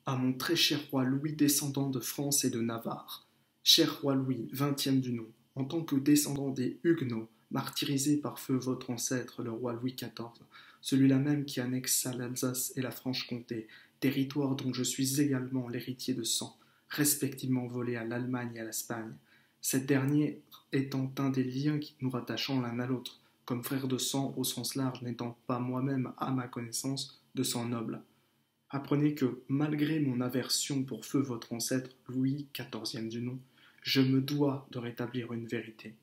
À mon très cher roi Louis, descendant de France et de Navarre. Cher roi Louis, 20e du nom, en tant que descendant des Huguenots, martyrisé par feu votre ancêtre, le roi Louis XIV, celui-là même qui annexa l'Alsace et la Franche-Comté, territoire dont je suis également l'héritier de sang, respectivement volés à l'Allemagne et à l'Espagne, cette dernière étant un des liens qui nous rattachant l'un à l'autre, comme frère de sang au sens large, n'étant pas moi-même, à ma connaissance, de sang noble. Apprenez que, malgré mon aversion pour feu votre ancêtre, Louis XIVe du nom, je me dois de rétablir une vérité.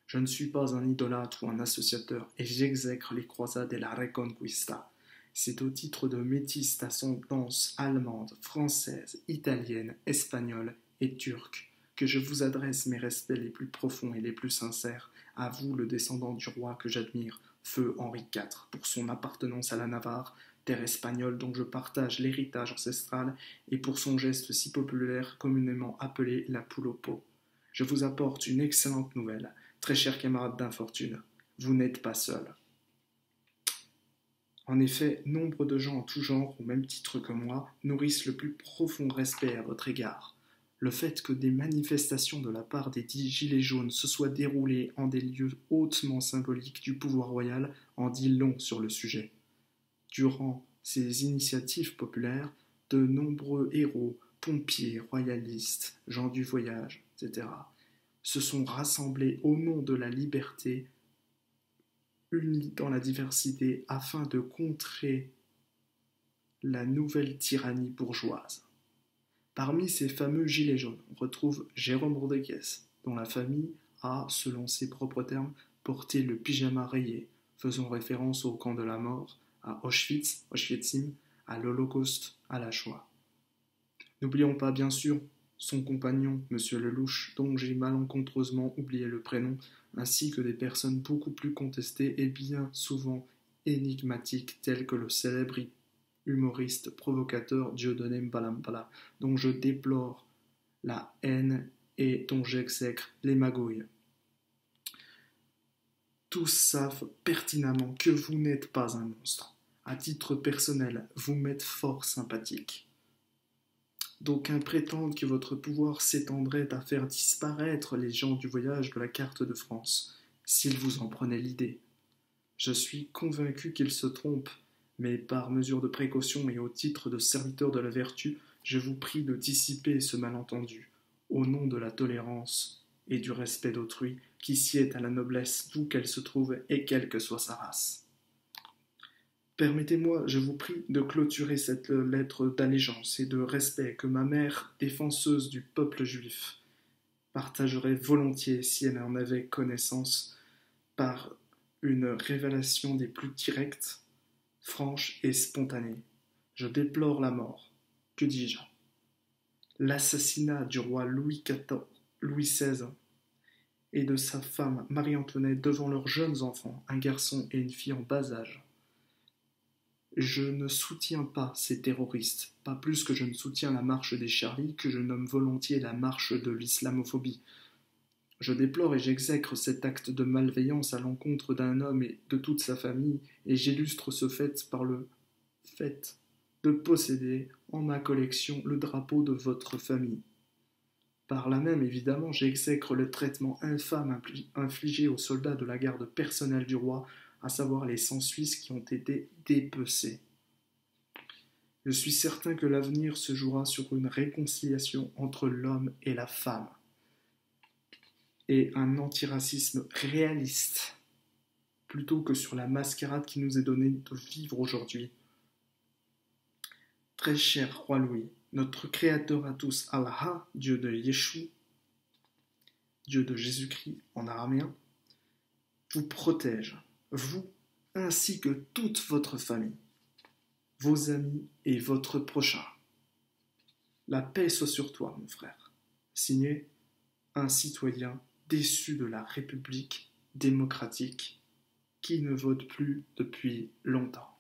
Je ne suis pas un idolâtre ou un associateur, et j'exècre les croisades et la Reconquista. C'est au titre de métis d'ascendance allemande, française, italienne, espagnole et turque que je vous adresse mes respects les plus profonds et les plus sincères, à vous, le descendant du roi que j'admire, feu Henri IV, pour son appartenance à la Navarre, terre espagnole dont je partage l'héritage ancestral, et pour son geste si populaire communément appelé la poule au pot. Je vous apporte une excellente nouvelle, très cher camarade d'infortune, vous n'êtes pas seul. En effet, nombre de gens en tout genre, au même titre que moi, nourrissent le plus profond respect à votre égard. Le fait que des manifestations de la part des dits gilets jaunes se soient déroulées en des lieux hautement symboliques du pouvoir royal en dit long sur le sujet. Durant ces initiatives populaires, de nombreux héros, pompiers, royalistes, gens du voyage, etc., se sont rassemblés au nom de la liberté, unis dans la diversité, afin de contrer la nouvelle tyrannie bourgeoise. Parmi ces fameux gilets jaunes, on retrouve Jérôme Rodriguez, dont la famille a, selon ses propres termes, porté le pyjama rayé, faisant référence au camp de la mort, à Auschwitz, Auschwitzim, à l'Holocauste, à la Shoah. N'oublions pas, bien sûr, son compagnon, M. Lelouch, dont j'ai malencontreusement oublié le prénom, ainsi que des personnes beaucoup plus contestées et bien souvent énigmatiques, telles que le célèbre humoriste provocateur Dieudonné Mbalampala, dont je déplore la haine et dont j'exècre les magouilles. Tous savent pertinemment que vous n'êtes pas un monstre. À titre personnel, vous m'êtes fort sympathique. D'aucuns prétendent que votre pouvoir s'étendrait à faire disparaître les gens du voyage de la carte de France, s'ils vous en prenaient l'idée. Je suis convaincu qu'ils se trompent, mais par mesure de précaution et au titre de serviteur de la vertu, je vous prie de dissiper ce malentendu, au nom de la tolérance et du respect d'autrui, qui sied à la noblesse d'où qu'elle se trouve et quelle que soit sa race. Permettez-moi, je vous prie, de clôturer cette lettre d'allégeance et de respect que ma mère, défenseuse du peuple juif, partagerait volontiers si elle en avait connaissance, par une révélation des plus directes, franches et spontanées. Je déplore la mort. Que dis-je? L'assassinat du roi Louis XVI et de sa femme Marie-Antoinette devant leurs jeunes enfants, un garçon et une fille en bas âge. Je ne soutiens pas ces terroristes, pas plus que je ne soutiens la marche des Charlies, que je nomme volontiers la marche de l'islamophobie. Je déplore et j'exècre cet acte de malveillance à l'encontre d'un homme et de toute sa famille, et j'illustre ce fait par le fait de posséder en ma collection le drapeau de votre famille. Par là même, évidemment, j'exècre le traitement infâme infligé aux soldats de la garde personnelle du roi, à savoir les 100 Suisses qui ont été dépecés. Je suis certain que l'avenir se jouera sur une réconciliation entre l'homme et la femme, et un antiracisme réaliste, plutôt que sur la mascarade qui nous est donnée de vivre aujourd'hui. Très cher roi Louis, notre Créateur à tous, Allah, Dieu de Yeshua, Dieu de Jésus-Christ en araméen, vous protège, vous, ainsi que toute votre famille, vos amis et votre prochain. La paix soit sur toi, mon frère. Signé, un citoyen déçu de la République démocratique qui ne vote plus depuis longtemps.